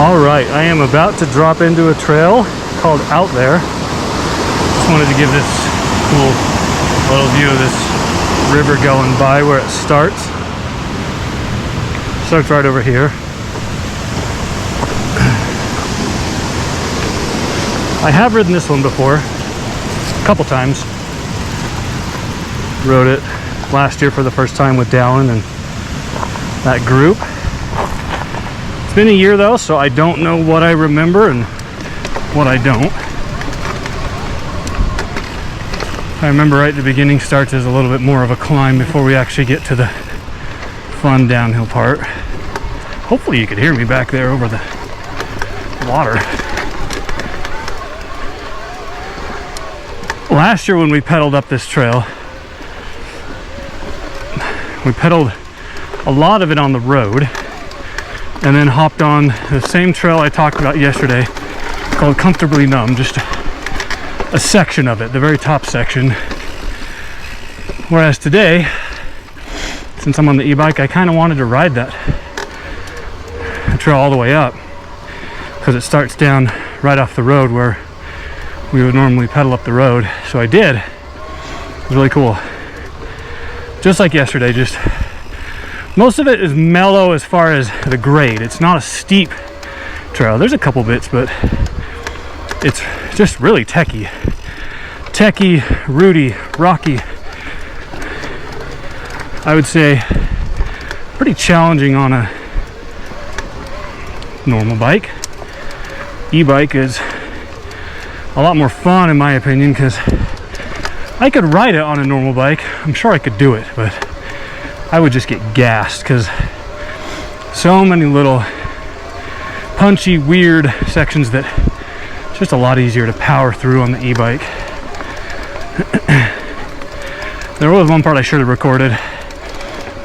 All right, I am about to drop into a trail called Out There. Just wanted to give this cool little view of this river going by where it starts. Starts right over here. I have ridden this one before, a couple times. Rode it last year for the first time with Dallin and that group. It's been a year though, so I don't know what I remember and what I don't. I remember right at the beginning starts as a little bit more of a climb before we actually get to the fun downhill part. Hopefully you could hear me back there over the water. Last year when we pedaled up this trail, we pedaled a lot of it on the road and then hopped on the same trail I talked about yesterday called Comfortably Numb, just a section of it, the very top section. Whereas today, since I'm on the e-bike, I kind of wanted to ride that trail all the way up because it starts down right off the road where we would normally pedal up the road. So I did. It was really cool. Just like yesterday, just most of it is mellow as far as the grade. It's not a steep trail. There's a couple bits, but it's just really techy, rooty, rocky. I would say pretty challenging on a normal bike. E-bike is a lot more fun in my opinion because I could ride it on a normal bike. I'm sure I could do it, but I would just get gassed because so many little punchy, weird sections that it's just a lot easier to power through on the e-bike. There was one part I should have recorded.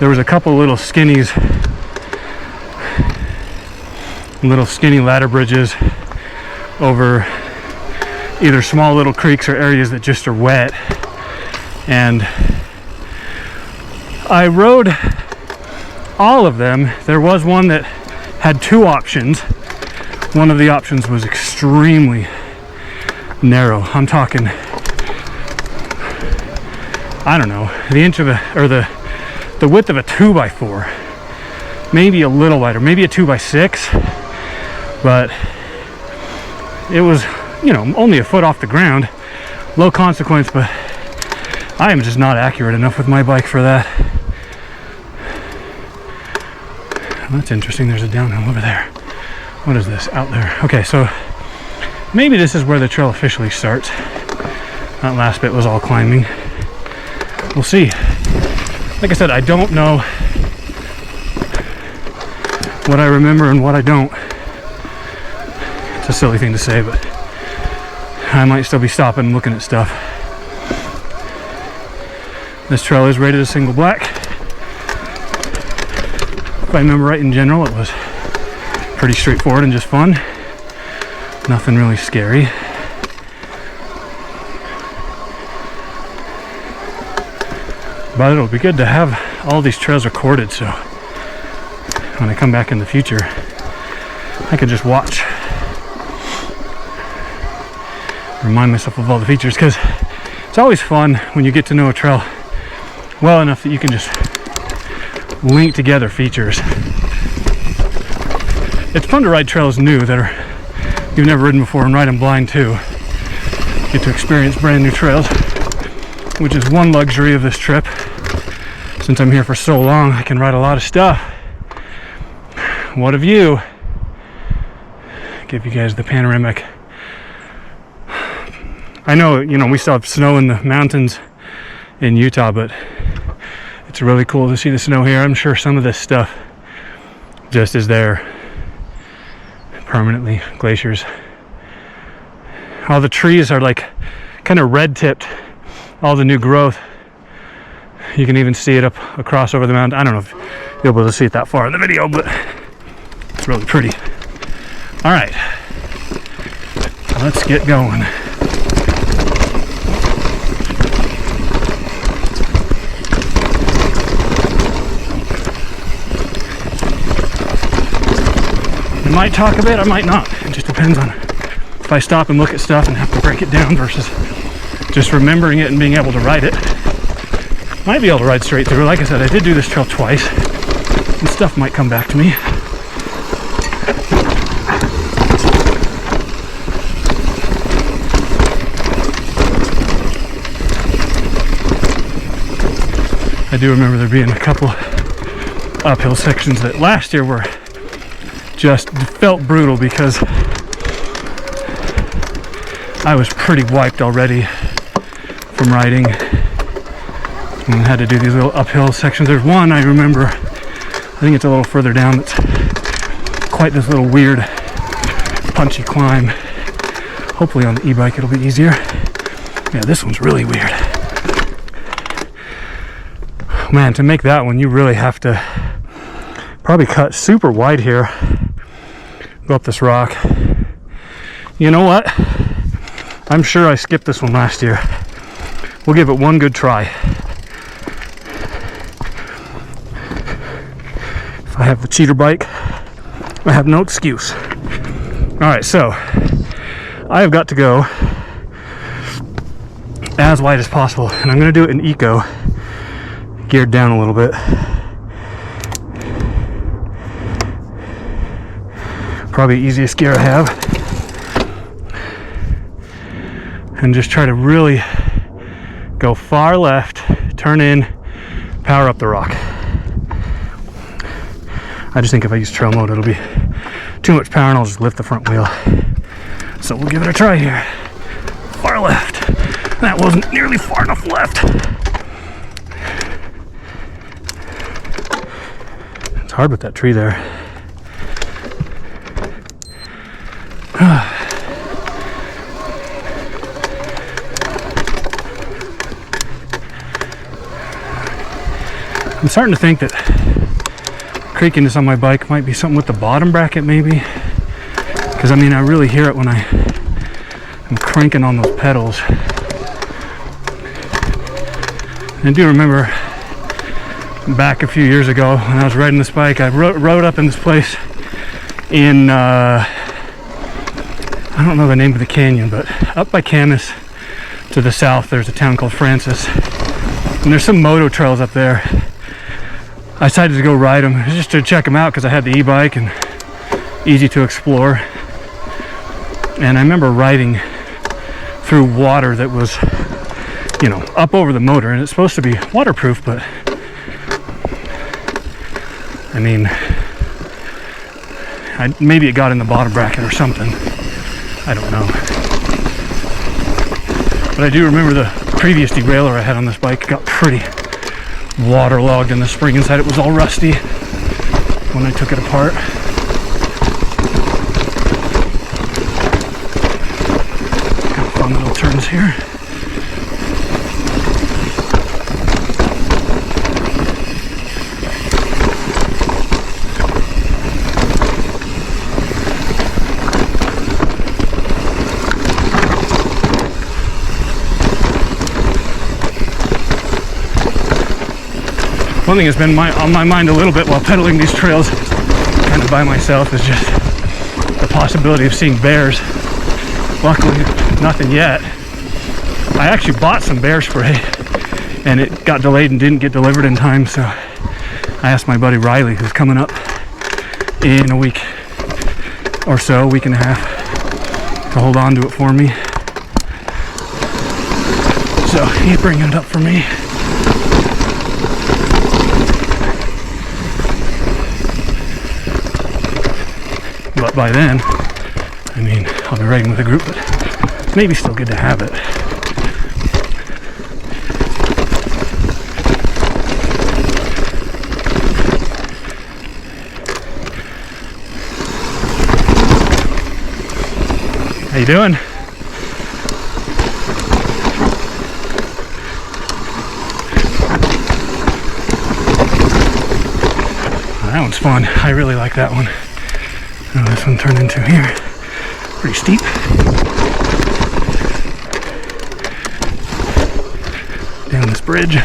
There was a couple little skinny ladder bridges over either small little creeks or areas that just are wet, and I rode all of them. There was one that had two options. One of the options was extremely narrow. I'm talking, I don't know, the inch of a, or the width of a 2x4, maybe a little wider, maybe a 2x6, but it was, you know, only a foot off the ground, low consequence, but I am just not accurate enough with my bike for that. That's interesting. There's a downhill over there. What is this out there? Okay, so maybe this is where the trail officially starts. That last bit was all climbing. We'll see. Like I said, I don't know what I remember and what I don't. It's a silly thing to say, but I might still be stopping and looking at stuff. This trail is rated a single black. If I remember right, in general, it was pretty straightforward and just fun. Nothing really scary. But it'll be good to have all these trails recorded, so when I come back in the future, I can just watch. Remind myself of all the features, because it's always fun when you get to know a trail well enough that you can just link together features. It's fun to ride trails new that are you've never ridden before, and ride them blind too. Get to experience brand new trails, which is one luxury of this trip. Since I'm here for so long, I can ride a lot of stuff. What of you? Give you guys the panoramic. I know, you know, we still have snow in the mountains in Utah, but it's really cool to see the snow here. I'm sure some of this stuff just is there permanently. Glaciers. All the trees are like kind of red tipped. All the new growth. You can even see it up across over the mountain. I don't know if you'll be able to see it that far in the video, but it's really pretty. All right, let's get going. I might talk a bit, I might not. It just depends on if I stop and look at stuff and have to break it down versus just remembering it and being able to ride it. Might be able to ride straight through. Like I said, I did do this trail twice, and stuff might come back to me. I do remember there being a couple uphill sections that last year were just felt brutal because I was pretty wiped already from riding and had to do these little uphill sections. There's one I remember, I think it's a little further down, that's quite this little weird punchy climb. Hopefully on the e-bike it'll be easier. Yeah, this one's really weird. Man, to make that one you really have to probably cut super wide here, go up this rock. You know what? I'm sure I skipped this one last year. We'll give it one good try. If I have the cheater bike, I have no excuse. Alright, so I have got to go as wide as possible, and I'm going to do it in eco, geared down a little bit. Probably the easiest gear I have. And just try to really go far left, turn in, power up the rock. I just think if I use trail mode it'll be too much power and I'll just lift the front wheel. So we'll give it a try here. Far left. That wasn't nearly far enough left. It's hard with that tree there. I'm starting to think that creaking this on my bike might be something with the bottom bracket maybe, because I mean I really hear it when I'm cranking on those pedals. And I do remember back a few years ago when I was riding this bike, I rode up in this place in I don't know the name of the canyon, but up by Camas to the south there's a town called Francis, and there's some moto trails up there. I decided to go ride them just to check them out because I had the e-bike and easy to explore. And I remember riding through water that was, you know, up over the motor, and it's supposed to be waterproof, but I mean, maybe it got in the bottom bracket or something. I don't know. But I do remember the previous derailleur I had on this bike got pretty waterlogged in the spring inside. It was all rusty when I took it apart. Got fun little turns here. One thing that's been on my mind a little bit while pedaling these trails kind of by myself is just the possibility of seeing bears. Luckily, nothing yet. I actually bought some bear spray and it got delayed and didn't get delivered in time, so I asked my buddy Riley, who's coming up in a week or so, a week and a half, to hold on to it for me. So he's bringing it up for me. But by then, I mean, I'll be riding with a group, but maybe still good to have it. How you doing? That one's fun. I really like that one. Oh, this one turned into here. Pretty steep. Down this bridge.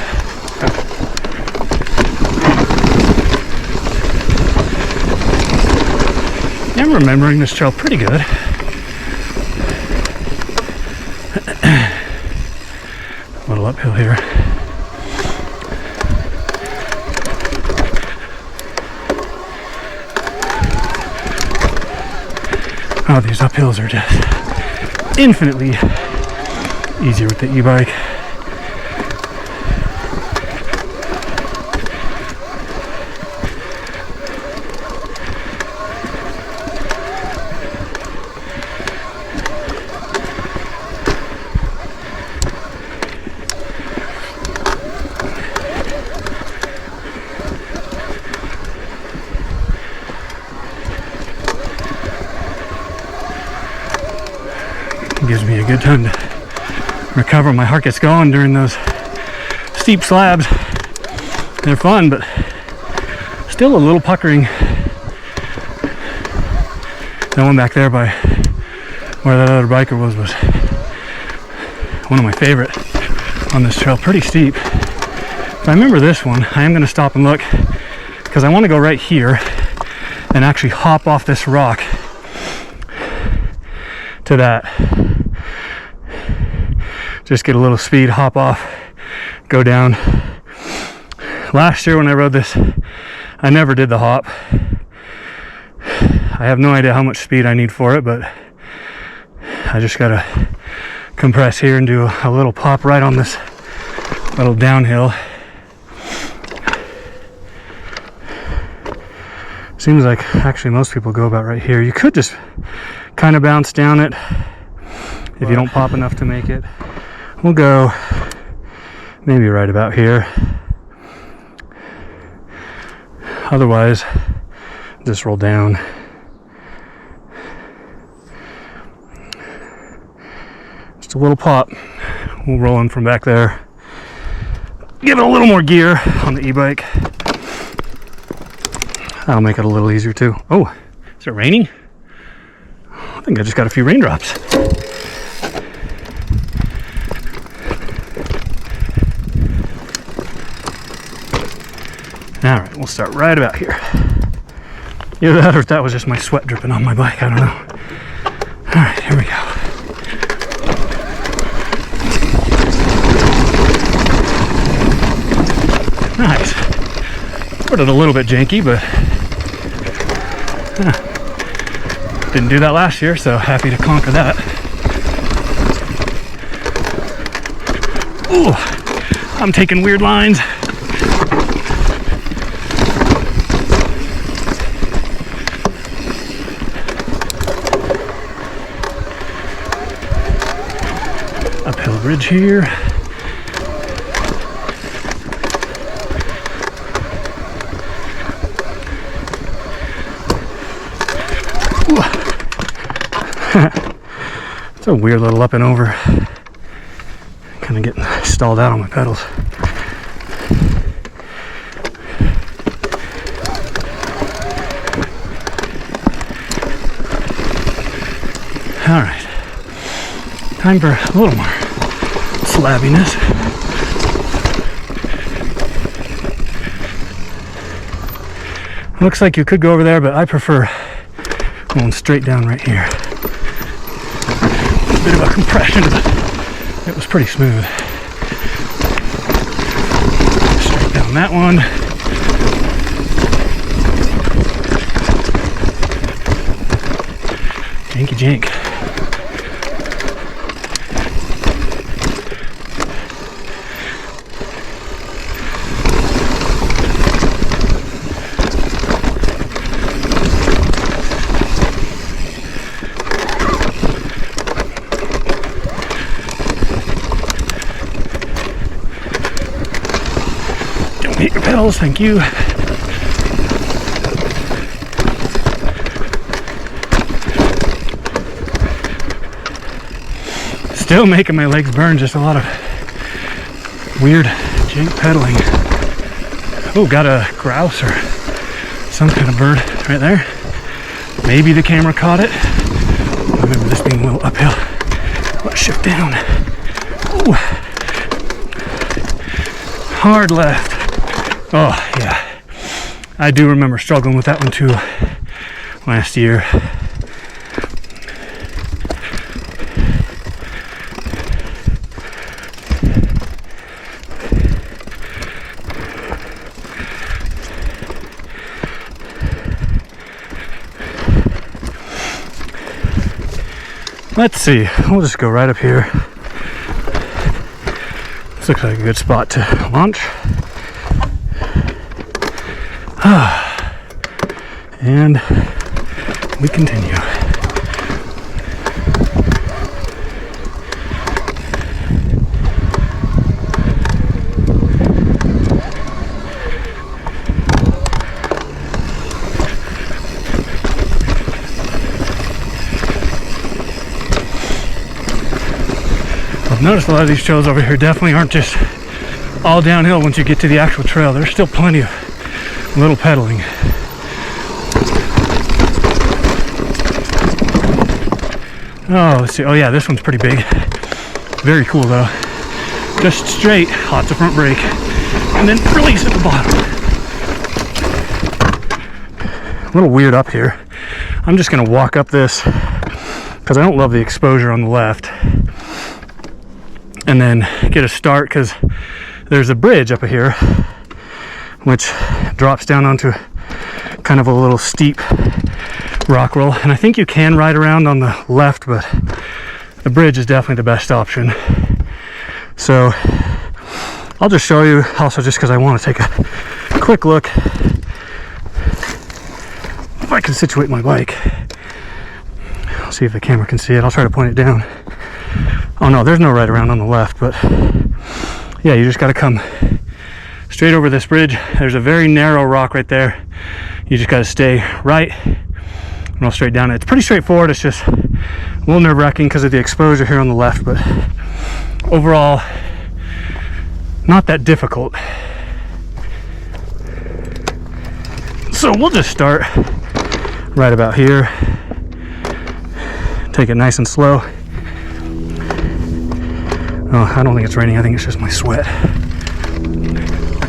Yeah, I'm I'm remembering this trail pretty good. A little uphill here. Oh, these uphills are just infinitely easier with the e-bike. Gives me a good time to recover. My heart gets going during those steep slabs. They're fun, but still a little puckering. That one back there by where that other biker was one of my favorite on this trail. Pretty steep. If I remember this one, I am going to stop and look because I want to go right here and actually hop off this rock to that. Just get a little speed, hop off, go down. Last year when I rode this, I never did the hop. I have no idea how much speed I need for it, but I just gotta compress here and do a little pop right on this little downhill. Seems like actually most people go about right here. You could just kind of bounce down it if you don't pop enough to make it. We'll go maybe right about here. Otherwise, just roll down. Just a little pop. We'll roll in from back there. Give it a little more gear on the e-bike. That'll make it a little easier too. Oh, is it raining? I think I just got a few raindrops. All right, we'll start right about here. Either that or if that was just my sweat dripping on my bike, I don't know. All right, here we go. Nice. Started a little bit janky, but didn't do that last year, so happy to conquer that. Ooh, I'm taking weird lines. Uphill bridge here. It's a weird little up and over. Kind of getting stalled out on my pedals. All right, time for a little more slabbiness. Looks like you could go over there, but I prefer going straight down right here. A bit of a compression, but it was pretty smooth. Straight down that one. Janky jank. Hit your pedals, thank you. Still making my legs burn, just a lot of weird jank pedaling. Oh, got a grouse or some kind of bird right there. Maybe the camera caught it. I remember this being a little uphill. Let's shift down. Ooh. Hard left. Oh, yeah. I do remember struggling with that one too last year. Let's see, we'll just go right up here. This looks like a good spot to launch. And we continue. I've noticed a lot of these trails over here definitely aren't just all downhill once you get to the actual trail. There's still plenty of little pedaling. Oh, let's see. Oh yeah, this one's pretty big. Very cool though. Just straight, lots of front brake, and then release at the bottom. A little weird up here. I'm just gonna walk up this because I don't love the exposure on the left. And then get a start because there's a bridge up here which drops down onto kind of a little steep rock roll, and I think you can ride around on the left, but the bridge is definitely the best option. So I'll just show you also just because I want to take a quick look if I can situate my bike. I'll see if the camera can see it. I'll try to point it down. Oh no, there's no right around on the left, but yeah, you just got to come straight over this bridge. There's a very narrow rock right there. You just got to stay right and roll straight down it. It's pretty straightforward. It's just a little nerve-wracking because of the exposure here on the left, but overall, not that difficult. So we'll just start right about here. Take it nice and slow. Oh, I don't think it's raining. I think it's just my sweat.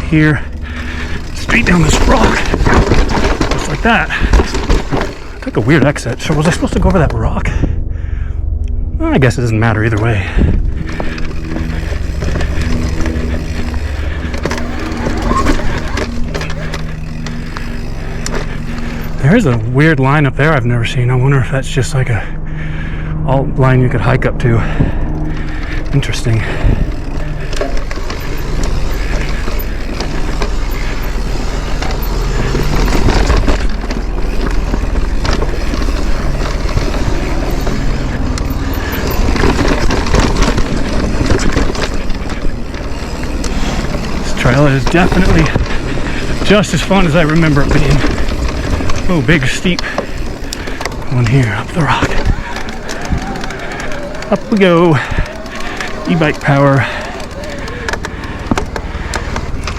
Here, straight down this rock, just like that. I took a weird exit. So was I supposed to go over that rock? Well, I guess it doesn't matter either way. There's a weird line up there I've never seen. I wonder if that's just like a alt line you could hike up to. Interesting. This trail is definitely just as fun as I remember it being. Oh, big steep one here up the rock. Up we go. E-bike power,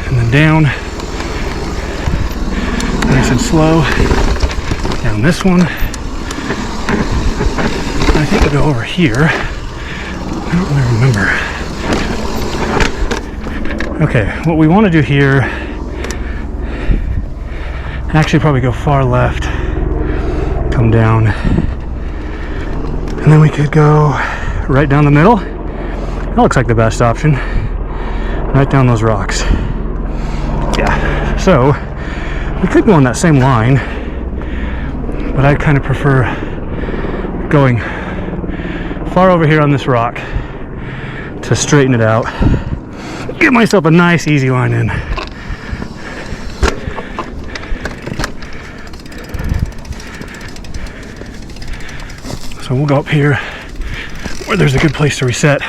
and then down, nice and slow, down this one. I think we'll go over here. I don't really remember. Okay, what we want to do here, actually probably go far left, come down, and then we could go right down the middle. That looks like the best option. Right down those rocks. Yeah, so we could go on that same line, but I kind of prefer going far over here on this rock to straighten it out. Get myself a nice easy line in. So we'll go up here where there's a good place to reset.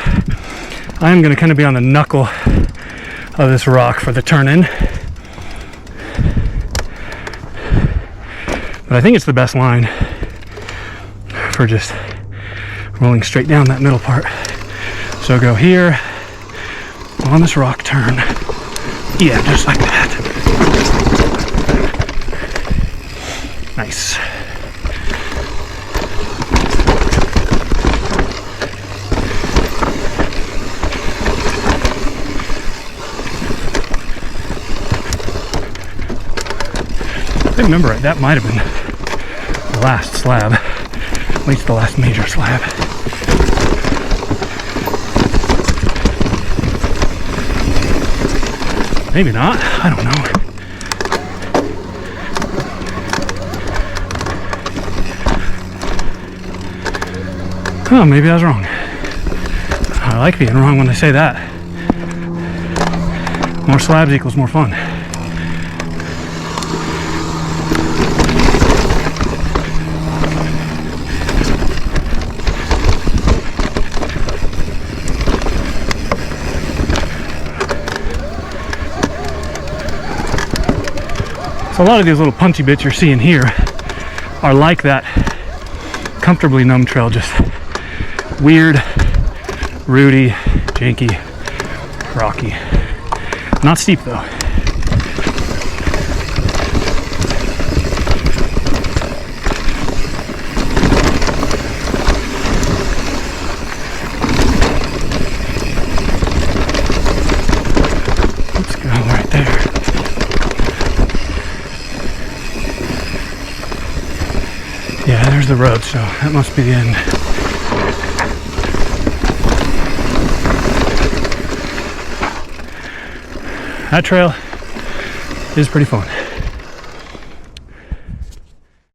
I am going to kind of be on the knuckle of this rock for the turn in, but I think it's the best line for just rolling straight down that middle part. So go here on this rock, turn, yeah, just like that. Nice. I remember it, that might have been the last slab, at least the last major slab. Maybe not, I don't know. Oh, maybe I was wrong. I like being wrong when I say that. More slabs equals more fun. So a lot of these little punchy bits you're seeing here are like that comfortably numb trail, just weird, rooty, janky, rocky. Not steep though. Let's go right there. Yeah, there's the road, so that must be the end. That trail is pretty fun.